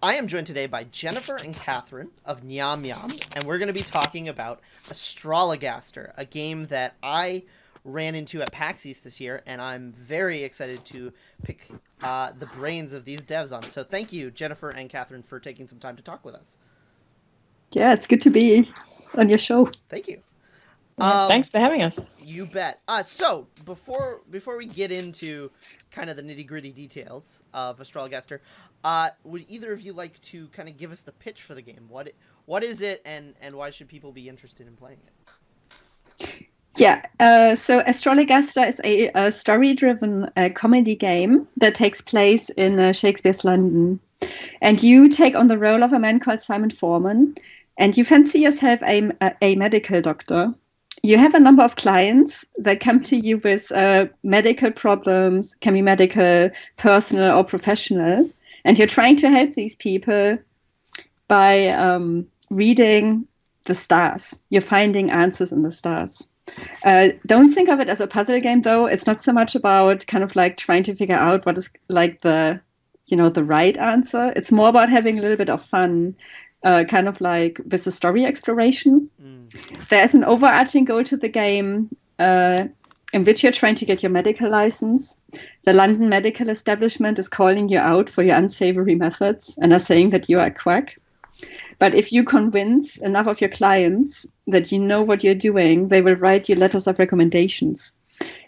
I am joined today by Jennifer and Katharine of Nyamyam, and we're going to be talking about Astrologaster, a game that I ran into at PAX East this year, and I'm very excited to pick the brains of these devs on. So thank you, Jennifer and Katharine, for taking some time to talk with us. Yeah, it's good to be on your show. Thank you. Thanks for having us. You bet. So before we get into kind of the nitty-gritty details of Astrologaster, would either of you like to kind of give us the pitch for the game? What is it, and why should people be interested in playing it? Yeah, so Astrologaster is a story-driven comedy game that takes place in Shakespeare's London. And you take on the role of a man called Simon Forman, and you fancy yourself a medical doctor. You have a number of clients that come to you with medical problems, can be medical, personal, or professional. And you're trying to help these people by reading the stars. You're finding answers in the stars. Don't think of it as a puzzle game, though. It's not so much about kind of like trying to figure out what is like the right answer. It's more about having a little bit of fun, kind of like with the story exploration. There's an overarching goal to the game in which you're trying to get your medical license. The London medical establishment is calling you out for your unsavory methods and are saying that you are a quack. But if you convince enough of your clients that you know what you're doing, they will write you letters of recommendations.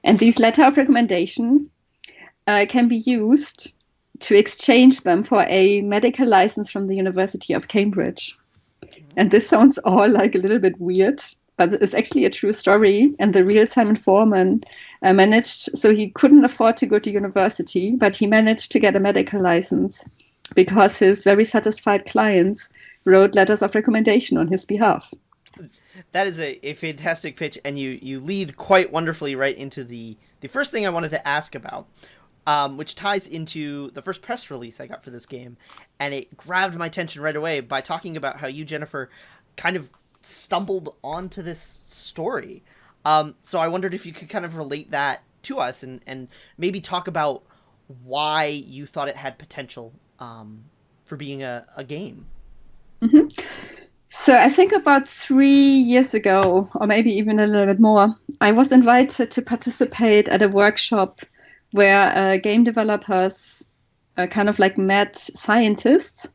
And these letters of recommendation can be used to exchange them for a medical license from the University of Cambridge. And this sounds all like a little bit weird, but it's actually a true story. And the real Simon Forman managed, so he couldn't afford to go to university, but he managed to get a medical license because his very satisfied clients wrote letters of recommendation on his behalf. That is a fantastic pitch, and you lead quite wonderfully right into the first thing I wanted to ask about. Which ties into the first press release I got for this game, and it grabbed my attention right away by talking about how you, Jennifer, kind of stumbled onto this story. So I wondered if you could kind of relate that to us and maybe talk about why you thought it had potential for being a game. Mm-hmm. So I think about 3 years ago, or maybe even a little bit more, I was invited to participate at a workshop where game developers kind of like met scientists.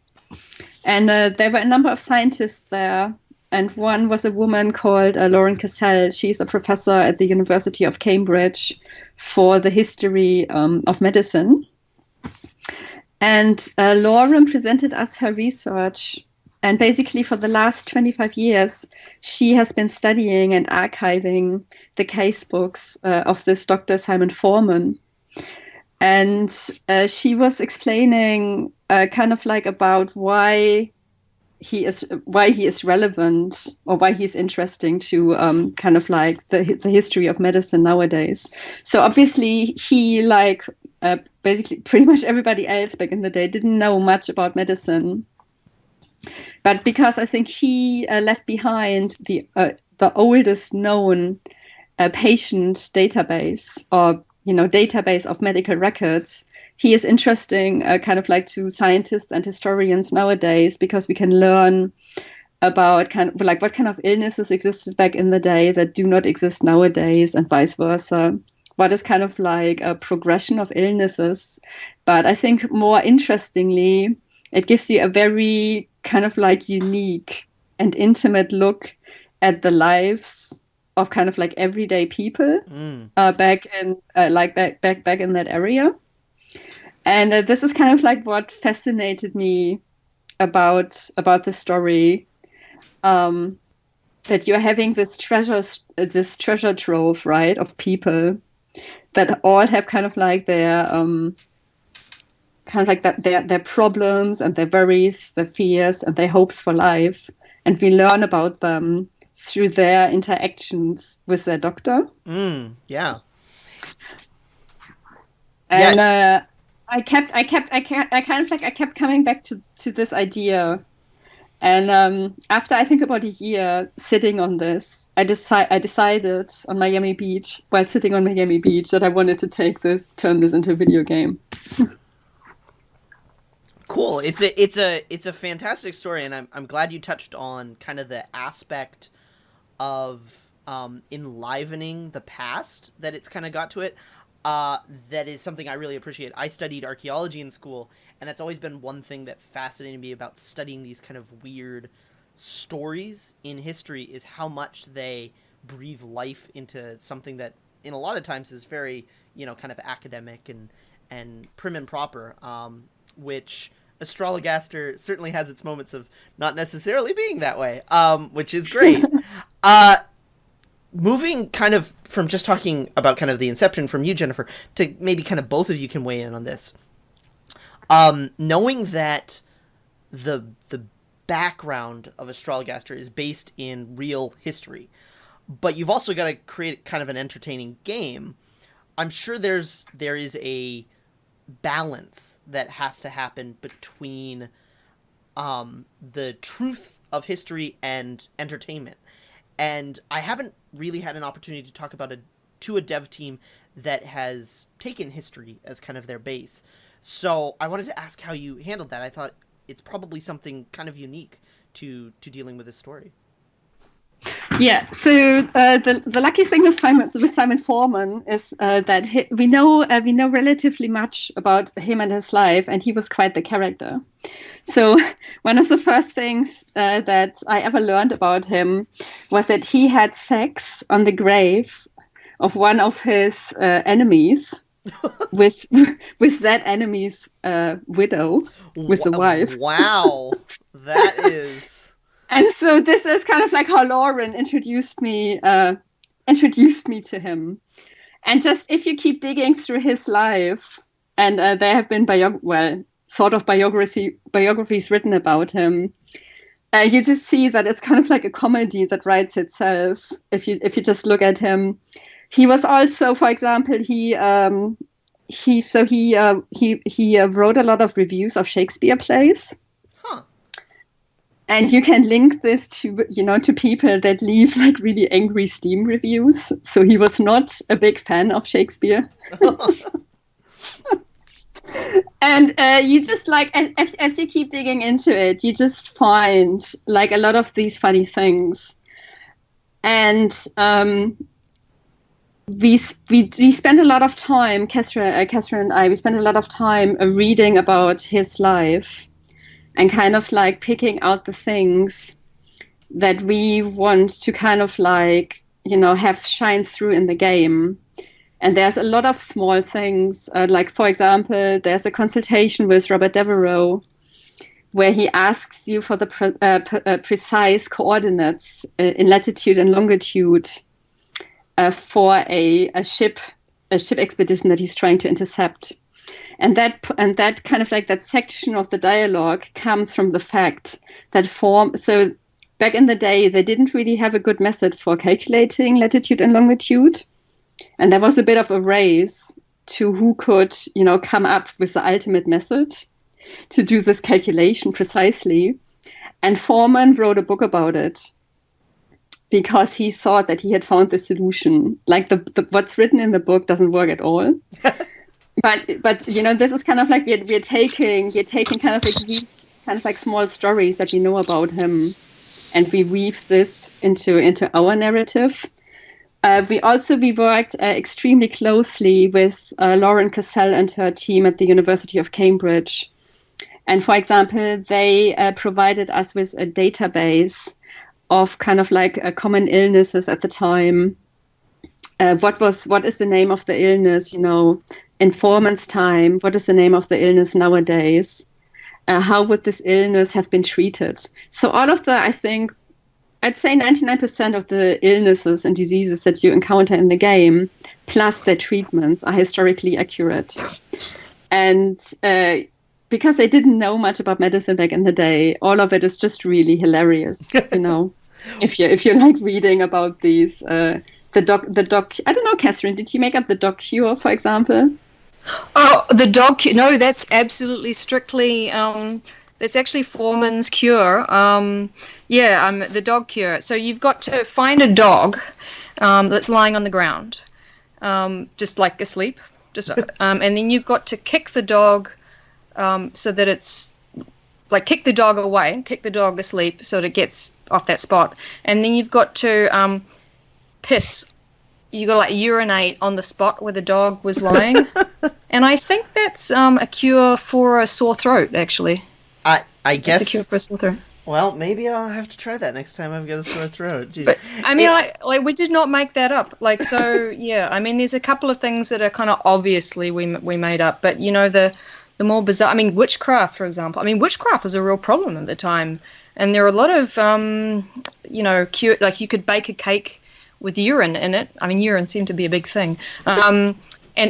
And there were a number of scientists there. And one was a woman called Lauren Cassell. She's a professor at the University of Cambridge for the history of medicine. And Lauren presented us her research. And basically for the last 25 years, she has been studying and archiving the case books of this Dr. Simon Forman. And she was explaining kind of like about why he is relevant, or why he's interesting to kind of like the history of medicine nowadays. So obviously he, like basically pretty much everybody else back in the day, didn't know much about medicine. But because I think he left behind the oldest known patient database, or database of medical records, he is interesting kind of like to scientists and historians nowadays, because we can learn about kind of like what kind of illnesses existed back in the day that do not exist nowadays, and vice versa. What is kind of like a progression of illnesses. But I think more interestingly, it gives you a very kind of like unique and intimate look at the lives of kind of like everyday people back in back in that area. And this is kind of like what fascinated me about the story, that you're having this treasure trove, right, of people that all have kind of like their their problems and their worries, their fears, and their hopes for life, and we learn about them through their interactions with their doctor. Yeah. And I kept coming back to this idea, and after I think about a year sitting on this, I decided on Miami Beach, while sitting on Miami Beach, that I wanted to turn this into a video game. Cool. It's a fantastic story, and I'm glad you touched on kind of the aspect of enlivening the past that it's kind of got to it. That is something I really appreciate. I studied archaeology in school, and that's always been one thing that fascinated me about studying these kind of weird stories in history, is how much they breathe life into something that in a lot of times is very, kind of academic and prim and proper, which Astrologaster certainly has its moments of not necessarily being that way, which is great. Moving kind of from just talking about kind of the inception from you, Jennifer, to maybe kind of both of you can weigh in on this. Knowing that the background of Astrologaster is based in real history, but you've also got to create kind of an entertaining game, I'm sure there is a balance that has to happen between the truth of history and entertainment. And I haven't really had an opportunity to talk about to a dev team that has taken history as kind of their base. So I wanted to ask how you handled that. I thought it's probably something kind of unique to dealing with this story. Yeah, so the lucky thing with Simon Forman is that we know relatively much about him and his life, and he was quite the character. So one of the first things that I ever learned about him was that he had sex on the grave of one of his enemies with that enemy's widow, with the wife. Wow, that is. And so this is kind of like how Lauren introduced me to him. And just if you keep digging through his life, and there have been biographies written about him, you just see that it's kind of like a comedy that writes itself. If you just look at him, he was also, for example, he wrote a lot of reviews of Shakespeare plays. And you can link this to people that leave like really angry Steam reviews. So he was not a big fan of Shakespeare. And you just like, as you keep digging into it, you just find like a lot of these funny things. And we spent a lot of time, Catherine and I, we spent a lot of time reading about his life. And kind of like picking out the things that we want to kind of like, have shine through in the game. And there's a lot of small things. Like, for example, there's a consultation with Robert Devereaux where he asks you for the precise coordinates in latitude and longitude for a ship expedition that he's trying to intercept. And that kind of like that section of the dialogue comes from the fact that so back in the day, they didn't really have a good method for calculating latitude and longitude. And there was a bit of a race to who could, come up with the ultimate method to do this calculation precisely. And Forman wrote a book about it because he thought that he had found the solution. Like the what's written in the book doesn't work at all. But this is kind of like we're taking kind of like these kind of like small stories that we know about him, and we weave this into our narrative. We worked extremely closely with Lauren Cassell and her team at the University of Cambridge, and for example, they provided us with a database of kind of like common illnesses at the time. What is the name of the illness? In Forman's time, what is the name of the illness nowadays? How would this illness have been treated? So all of I'd say 99% of the illnesses and diseases that you encounter in the game, plus their treatments, are historically accurate. And because they didn't know much about medicine back in the day, all of it is just really hilarious, if you're like reading about these, the doc, I don't know, Catherine, did you make up the doc cure, for example? Oh, the dog cure. No, that's absolutely strictly, that's actually Forman's cure. The dog cure. So you've got to find a dog that's lying on the ground, just like asleep. And then you've got to kick the dog so that it's like kick the dog away, kick the dog asleep so that it gets off that spot. And then you've got to piss. You got to like urinate on the spot where the dog was lying. And I think that's a cure for a sore throat, actually. I guess. It's a cure for a sore throat. Well, maybe I'll have to try that next time I've got a sore throat. Jeez. But I mean, we did not make that up. Like, so yeah. I mean, there's a couple of things that are kind of obviously we made up, but you know, the more bizarre. I mean, witchcraft, for example. I mean, witchcraft was a real problem at the time, and there were a lot of you know, like you could bake a cake with urine in it. I mean, urine seemed to be a big thing. And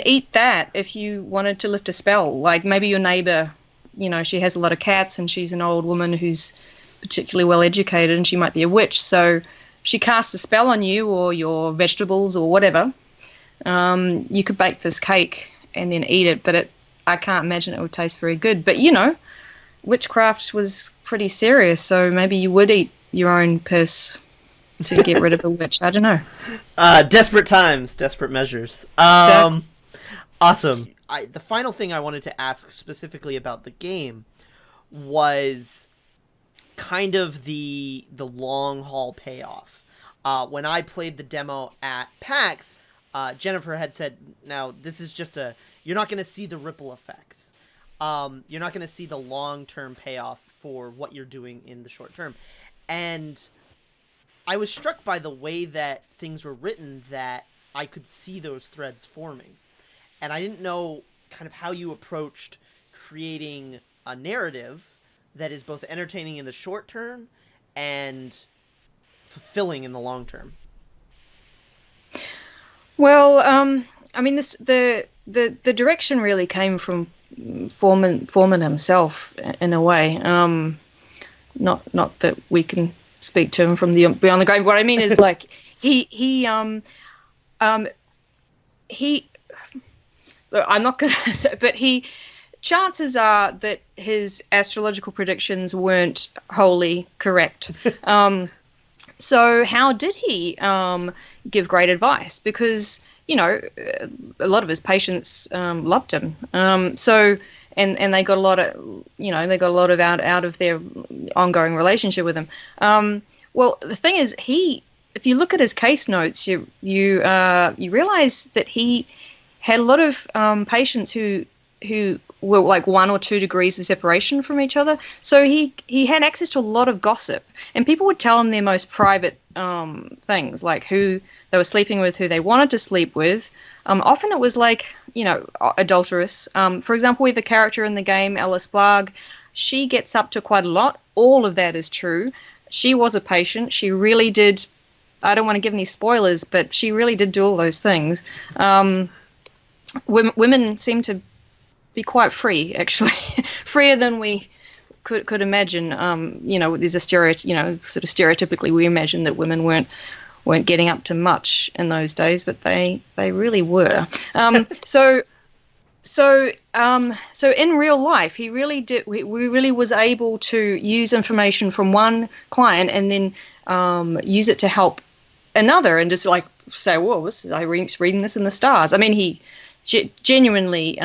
eat that if you wanted to lift a spell. Like maybe your neighbor, you know, she has a lot of cats and she's an old woman who's particularly well educated and she might be a witch. So she casts a spell on you or your vegetables or whatever. You could bake this cake and then eat it, but I can't imagine it would taste very good. But, you know, witchcraft was pretty serious, so maybe you would eat your own piss to get rid of a witch. I don't know. Desperate times, desperate measures. Awesome. The final thing I wanted to ask specifically about the game was kind of the long haul payoff. When I played the demo at PAX, Jennifer had said, now this is just you're not going to see the ripple effects. You're not going to see the long-term payoff for what you're doing in the short term. And I was struck by the way that things were written that I could see those threads forming. And I didn't know kind of how you approached creating a narrative that is both entertaining in the short term and fulfilling in the long term. Well, I mean, the direction really came from Forman himself in a way. Not that we can speak to him from beyond the grave. What I mean is, like, he I'm not going to say, but chances are that his astrological predictions weren't wholly correct. So how did he give great advice? Because, you know, a lot of his patients loved him. So and they got a lot of, you know, out of their ongoing relationship with him. Well, the thing is, if you look at his case notes, you realize that he had a lot of patients who were like 1 or 2 degrees of separation from each other. So he had access to a lot of gossip, and people would tell him their most private things, like who they were sleeping with, who they wanted to sleep with. Often it was like, you know, adulterous. For example, we have a character in the game, Alice Blarg. She gets up to quite a lot. All of that is true. She was a patient. She really did. I don't want to give any spoilers, but she really did do all those things. Women seem to be quite free, actually, freer than we could imagine. You know, there's a stereotype. You know, sort of stereotypically, we imagine that women weren't getting up to much in those days, but they really were. So in real life, he really did. We really was able to use information from one client and then use it to help another, and just like say, "Whoa, I reading this in the stars." I mean, he genuinely,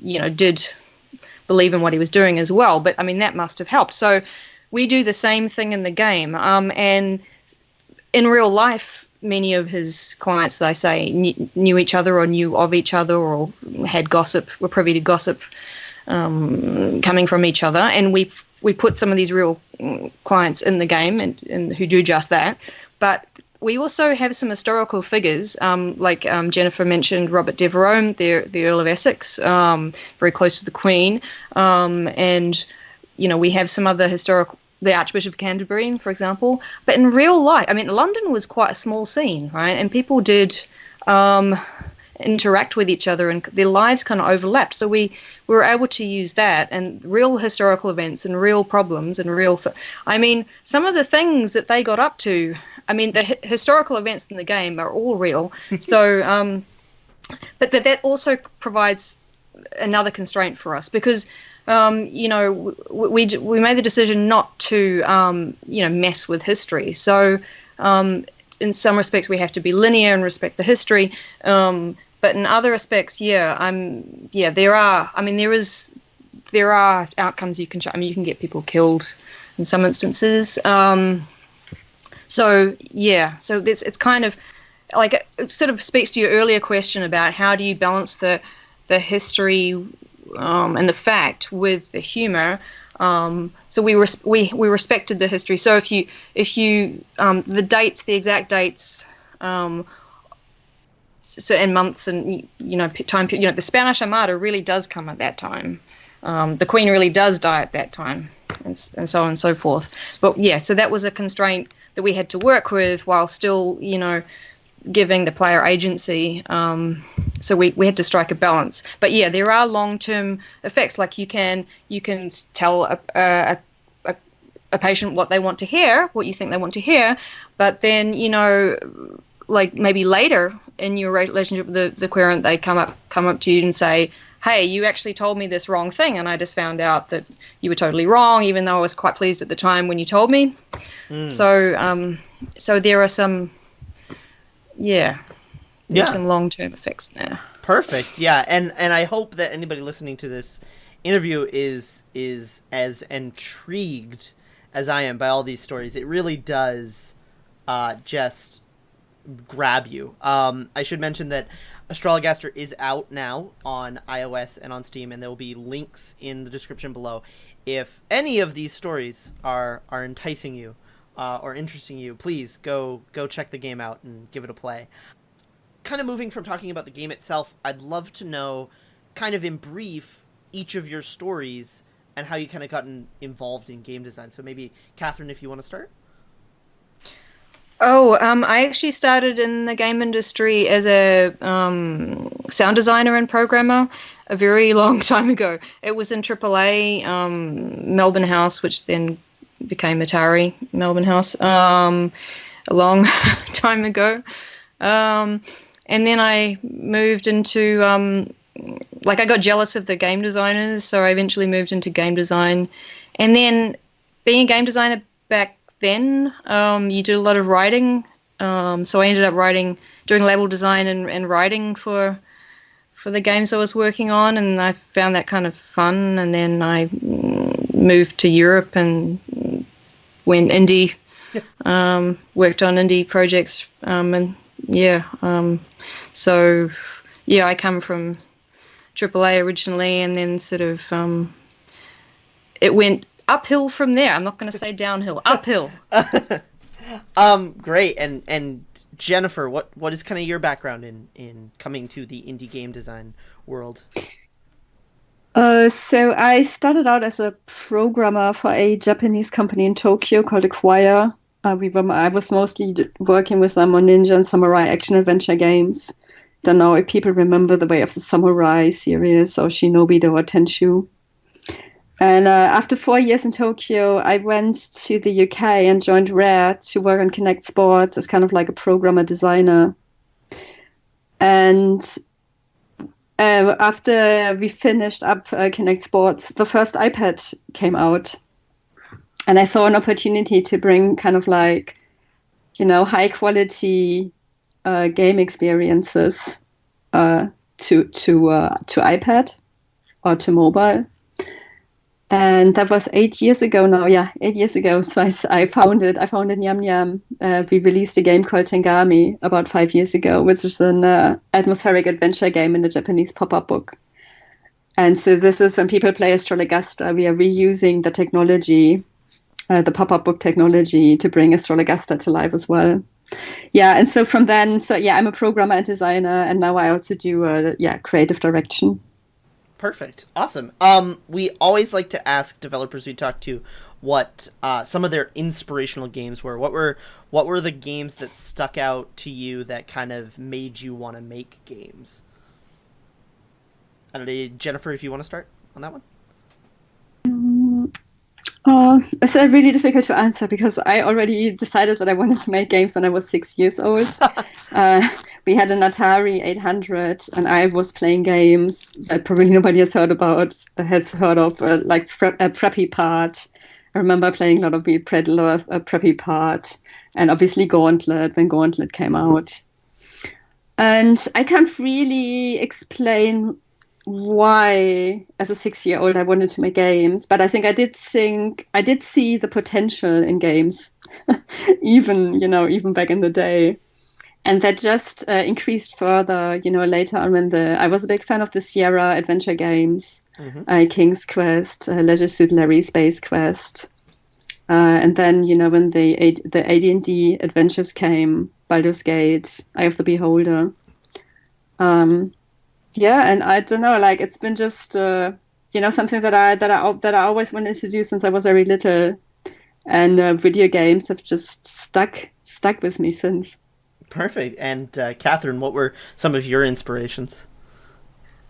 you know, did believe in what he was doing as well. But I mean, that must have helped. So we do the same thing in the game, and in real life, many of his clients, I say, knew each other or knew of each other or had gossip, were privy to gossip coming from each other. And we put some of these real clients in the game and who do just that. But we also have some historical figures, like Jennifer mentioned, Robert Devereux, the Earl of Essex, very close to the Queen. And, you know, we have some other historical, the Archbishop of Canterbury, for example. But in real life, I mean, London was quite a small scene, right? And people did interact with each other and their lives kind of overlapped. So we were able to use that and real historical events and real problems and I mean, some of the things that they got up to, I mean, the historical events in the game are all real. So, but that also provides another constraint for us because, you know, we made the decision not to, you know, mess with history. So, in some respects, we have to be linear and respect the history. But in other aspects, there is there are outcomes you can. You can get people killed in some instances. So it's kind of like it sort of speaks to your earlier question about how do you balance the history and the fact with the humor. So we respected the history. So if you the exact dates, so and months and time, the Spanish Armada really does come at that time. The Queen really does die at that time, and so on and so forth. But yeah, so that was a constraint that we had to work with while still, giving the player agency. So we had to strike a balance. But yeah, there are long-term effects. Like you can tell a patient what they want to hear, what you think they want to hear, but then like maybe later in your relationship with the querent, they come up to you and say, hey, you actually told me this wrong thing, and I just found out that you were totally wrong, even though I was quite pleased at the time when you told me. So there are some, some long-term effects there. Perfect. Yeah, and I hope that anybody listening to this interview is as intrigued as I am by all these stories. It really does just grab you. I should mention that Astrologaster is out now on iOS and on Steam, and there will be links in the description below. If any of these stories are enticing you or interesting you, please go check the game out and give it a play. Kind of moving from talking about the game itself, I'd love to know, kind of in brief, each of your stories and how you kind of gotten involved in game design. So maybe, Katharine, if you want to start? I actually started in the game industry as a sound designer and programmer a very long time ago. It was in AAA Melbourne House, which then became Atari Melbourne House a long time ago. And then I moved into, I got jealous of the game designers, so I eventually moved into game design. And then being a game designer back then, you did a lot of writing. So I ended up doing label design and writing for the games I was working on, and I found that kind of fun. And then I moved to Europe and went indie, worked on indie projects, I come from AAA originally, and then sort of it went uphill from there. I'm not going to say downhill, uphill. Great. And Jennifer, what is kind of your background in coming to the indie game design world? So I started out as a programmer for a Japanese company in Tokyo called Acquire. I was mostly working with them on ninja and samurai action adventure games. Don't know if people remember The Way of the Samurai series or Shinobi or Tenshu. And after 4 years in Tokyo, I went to the UK and joined Rare to work on Kinect Sports as kind of like a programmer designer. And after we finished up Kinect Sports, the first iPad came out. And I saw an opportunity to bring kind of like, high quality game experiences to iPad or to mobile. And that was 8 years ago now. Yeah, 8 years ago. So I founded Nyamyam. We released a game called Tengami about 5 years ago, which is an atmospheric adventure game in a Japanese pop-up book. And so this is when people play Astrologaster, we are reusing the technology, the pop-up book technology, to bring Astrologaster to life as well. Yeah, and so from then, I'm a programmer and designer, and now I also do creative direction. Perfect. Awesome. We always like to ask developers we talk to what some of their inspirational games were. What were the games that stuck out to you that kind of made you want to make games? I don't know, Jennifer, if you want to start on that one. It's really difficult to answer because I already decided that I wanted to make games when I was 6 years old. We had an Atari 800, and I was playing games that probably nobody has heard of, like Preppy Part. I remember playing a lot of Preppy Part, and obviously Gauntlet when Gauntlet came out. And I can't really explain why, as a 6-year-old, I wanted to make games. But I think I did see the potential in games, even back in the day. And that just increased further, later on when I was a big fan of the Sierra adventure games, King's Quest, Leisure Suit Larry, Space Quest. And then, when the AD&D adventures came, Baldur's Gate, Eye of the Beholder. Yeah, and I don't know, like it's been just, something that I always wanted to do since I was very little. And video games have just stuck with me since. Perfect. And Katharine, what were some of your inspirations?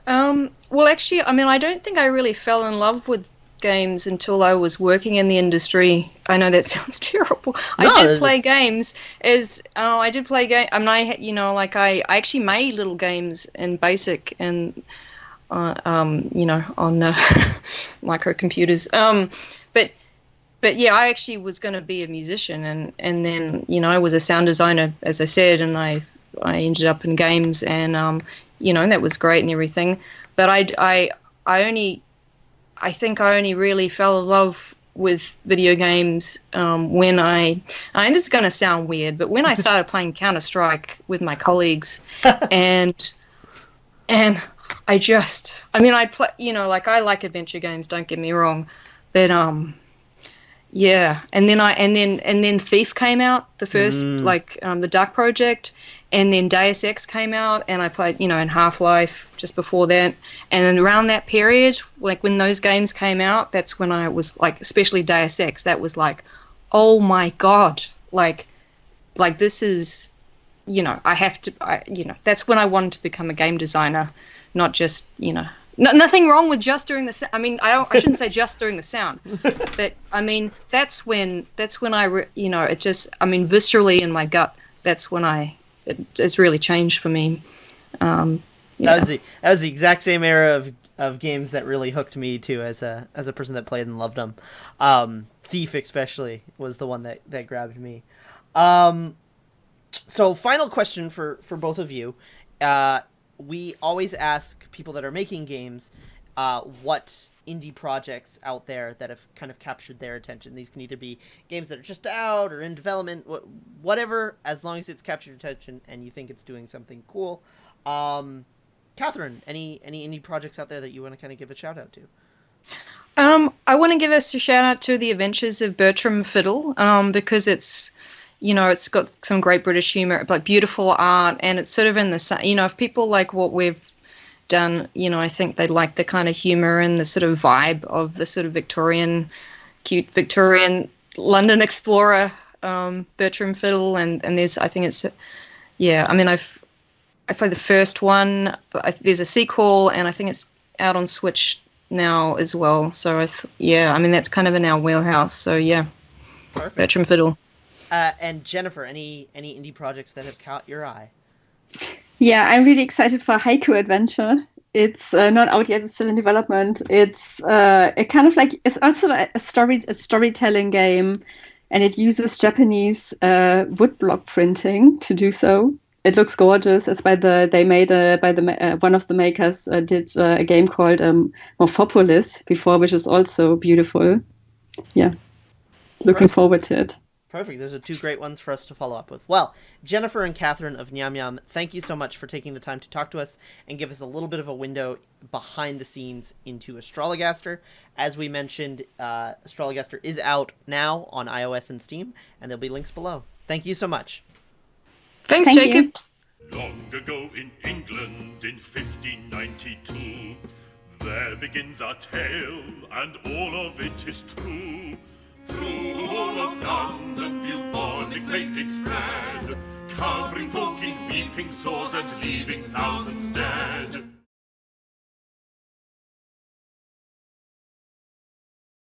Well, actually, I mean, I don't think I really fell in love with games until I was working in the industry. I know that sounds terrible. I did play games. I did play game. I mean, I actually made little games in BASIC and on microcomputers. But yeah, I actually was going to be a musician, and then I was a sound designer, as I said, and I ended up in games, and that was great and everything. But I think I only really fell in love with video games when I know this is going to sound weird, but when I started playing Counter-Strike with my colleagues, and I play, I like adventure games, don't get me wrong, but yeah, and then Thief came out, the first the Dark Project, and then Deus Ex came out, and I played in Half-Life just before that, and then around that period, like when those games came out, that's when I was like, especially Deus Ex, that was like, oh my god, like this is, I have to, that's when I wanted to become a game designer, not just nothing wrong with just doing the. I mean, I shouldn't say just doing the sound, but I mean that's when it just. I mean, viscerally in my gut, that's when it's really changed for me. Yeah. That was the exact same era of games that really hooked me too, as a person that played and loved them. Thief especially was the one that grabbed me. So final question for both of you. We always ask people that are making games what indie projects out there that have kind of captured their attention. These can either be games that are just out or in development, whatever, as long as it's captured your attention and you think it's doing something cool. Katharine, any indie projects out there that you want to kind of give a shout out to? I want to give us a shout out to The Adventures of Bertram Fiddle, because it's it's got some great British humor, but beautiful art, and it's sort of in the if people like what we've done, I think they'd like the kind of humor and the sort of vibe of the sort of cute Victorian London explorer, Bertram Fiddle, and there's, I think it's, I mean, I played the first one, but there's a sequel, and I think it's out on Switch now as well. So I mean, that's kind of in our wheelhouse. So yeah, perfect. Bertram Fiddle. And Jennifer, any indie projects that have caught your eye? Yeah, I'm really excited for Haiku Adventure. It's not out yet; it's still in development. It's it's also a storytelling game, and it uses Japanese woodblock printing to do so. It looks gorgeous. It's one of the makers did a game called Morphopolis before, which is also beautiful. Yeah, looking forward to it. Perfect. Those are two great ones for us to follow up with. Well, Jennifer and Katharine of Nyamyam, thank you so much for taking the time to talk to us and give us a little bit of a window behind the scenes into Astrologaster. As we mentioned, Astrologaster is out now on iOS and Steam, and there'll be links below. Thank you so much. Thanks, Jacob. Long ago in England in 1592, there begins our tale, and all of it is true. Through all of London, bubonic plague it spread, covering folk in weeping sores and leaving thousands dead.